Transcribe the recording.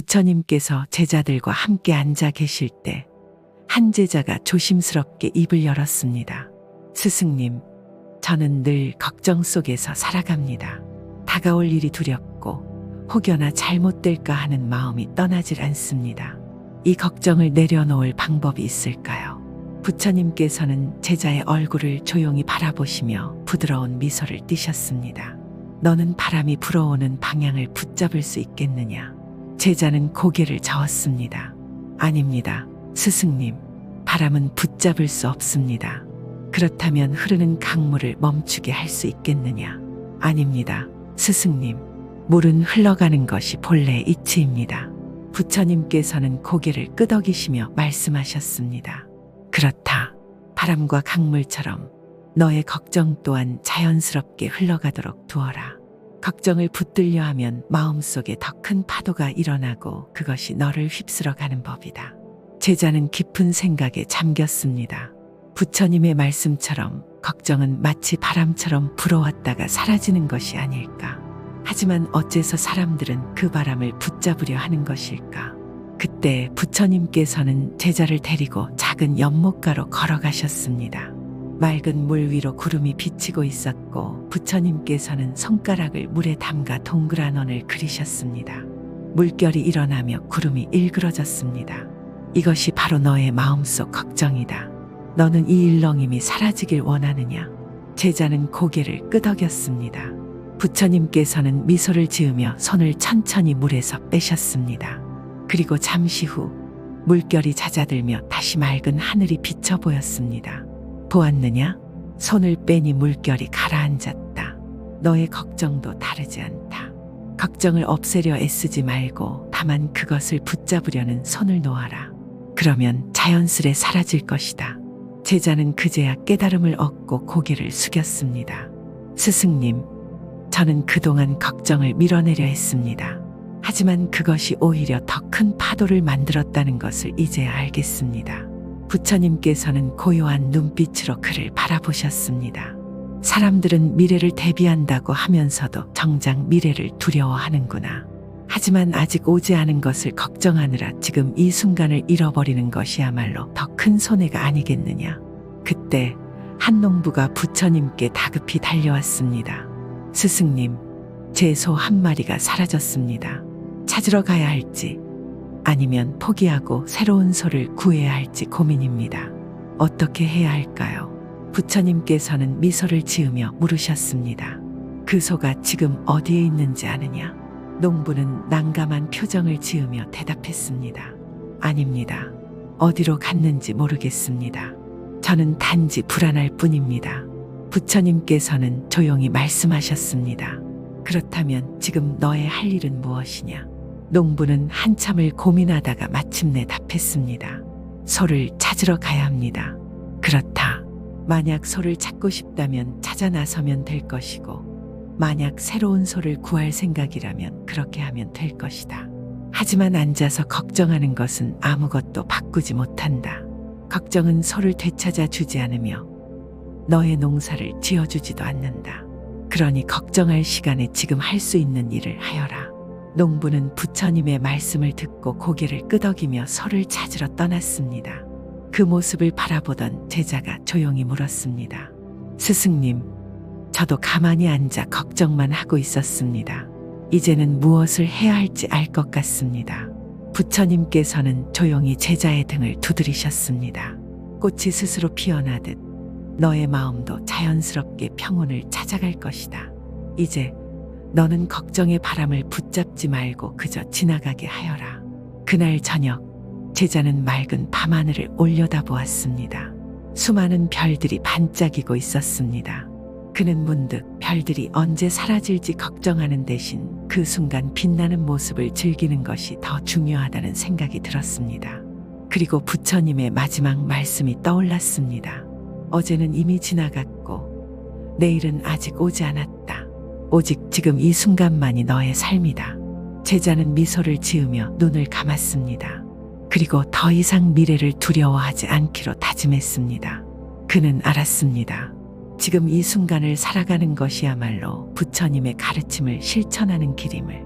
부처님께서 제자들과 함께 앉아 계실 때 한 제자가 조심스럽게 입을 열었습니다. 스승님, 저는 늘 걱정 속에서 살아갑니다. 다가올 일이 두렵고 혹여나 잘못될까 하는 마음이 떠나질 않습니다. 이 걱정을 내려놓을 방법이 있을까요? 부처님께서는 제자의 얼굴을 조용히 바라보시며 부드러운 미소를 띠셨습니다. 너는 바람이 불어오는 방향을 붙잡을 수 있겠느냐? 제자는 고개를 저었습니다. 아닙니다. 스승님, 바람은 붙잡을 수 없습니다. 그렇다면 흐르는 강물을 멈추게 할 수 있겠느냐? 아닙니다. 스승님, 물은 흘러가는 것이 본래의 이치입니다. 부처님께서는 고개를 끄덕이시며 말씀하셨습니다. 그렇다. 바람과 강물처럼 너의 걱정 또한 자연스럽게 흘러가도록 두어라. 걱정을 붙들려 하면 마음속에 더 큰 파도가 일어나고 그것이 너를 휩쓸어 가는 법이다. 제자는 깊은 생각에 잠겼습니다. 부처님의 말씀처럼 걱정은 마치 바람처럼 불어왔다가 사라지는 것이 아닐까. 하지만 어째서 사람들은 그 바람을 붙잡으려 하는 것일까? 그때 부처님께서는 제자를 데리고 작은 연못가로 걸어가셨습니다. 맑은 물 위로 구름이 비치고 있었고 부처님께서는 손가락을 물에 담가 동그란 원을 그리셨습니다. 물결이 일어나며 구름이 일그러졌습니다. 이것이 바로 너의 마음속 걱정이다. 너는 이 일렁임이 사라지길 원하느냐? 제자는 고개를 끄덕였습니다. 부처님께서는 미소를 지으며 손을 천천히 물에서 빼셨습니다. 그리고 잠시 후 물결이 잦아들며 다시 맑은 하늘이 비쳐 보였습니다. 보았느냐? 손을 빼니 물결이 가라앉았다. 너의 걱정도 다르지 않다. 걱정을 없애려 애쓰지 말고 다만 그것을 붙잡으려는 손을 놓아라. 그러면 자연스레 사라질 것이다. 제자는 그제야 깨달음을 얻고 고개를 숙였습니다. 스승님, 저는 그동안 걱정을 밀어내려 했습니다. 하지만 그것이 오히려 더 큰 파도를 만들었다는 것을 이제야 알겠습니다. 부처님께서는 고요한 눈빛으로 그를 바라보셨습니다. 사람들은 미래를 대비한다고 하면서도 정작 미래를 두려워하는구나. 하지만 아직 오지 않은 것을 걱정하느라 지금 이 순간을 잃어버리는 것이야말로 더 큰 손해가 아니겠느냐. 그때 한 농부가 부처님께 다급히 달려왔습니다. 스승님, 제 소 한 마리가 사라졌습니다. 찾으러 가야 할지 아니면 포기하고 새로운 소를 구해야 할지 고민입니다. 어떻게 해야 할까요? 부처님께서는 미소를 지으며 물으셨습니다. 그 소가 지금 어디에 있는지 아느냐? 농부는 난감한 표정을 지으며 대답했습니다. 아닙니다. 어디로 갔는지 모르겠습니다. 저는 단지 불안할 뿐입니다. 부처님께서는 조용히 말씀하셨습니다. 그렇다면 지금 너의 할 일은 무엇이냐? 농부는 한참을 고민하다가 마침내 답했습니다. 소를 찾으러 가야 합니다. 그렇다. 만약 소를 찾고 싶다면 찾아 나서면 될 것이고, 만약 새로운 소를 구할 생각이라면 그렇게 하면 될 것이다. 하지만 앉아서 걱정하는 것은 아무것도 바꾸지 못한다. 걱정은 소를 되찾아 주지 않으며 너의 농사를 지어주지도 않는다. 그러니 걱정할 시간에 지금 할 수 있는 일을 하여라. 농부는 부처님의 말씀을 듣고 고개를 끄덕이며 소를 찾으러 떠났습니다. 그 모습을 바라보던 제자가 조용히 물었습니다. 스승님, 저도 가만히 앉아 걱정만 하고 있었습니다. 이제는 무엇을 해야 할지 알 것 같습니다. 부처님께서는 조용히 제자의 등을 두드리셨습니다. 꽃이 스스로 피어나듯 너의 마음도 자연스럽게 평온을 찾아갈 것이다. 이제 너는 걱정의 바람을 붙잡지 말고 그저 지나가게 하여라. 그날 저녁, 제자는 맑은 밤하늘을 올려다보았습니다. 수많은 별들이 반짝이고 있었습니다. 그는 문득 별들이 언제 사라질지 걱정하는 대신 그 순간 빛나는 모습을 즐기는 것이 더 중요하다는 생각이 들었습니다. 그리고 부처님의 마지막 말씀이 떠올랐습니다. 어제는 이미 지나갔고 내일은 아직 오지 않았다. 오직 지금 이 순간만이 너의 삶이다. 제자는 미소를 지으며 눈을 감았습니다. 그리고 더 이상 미래를 두려워하지 않기로 다짐했습니다. 그는 알았습니다. 지금 이 순간을 살아가는 것이야말로 부처님의 가르침을 실천하는 길임을.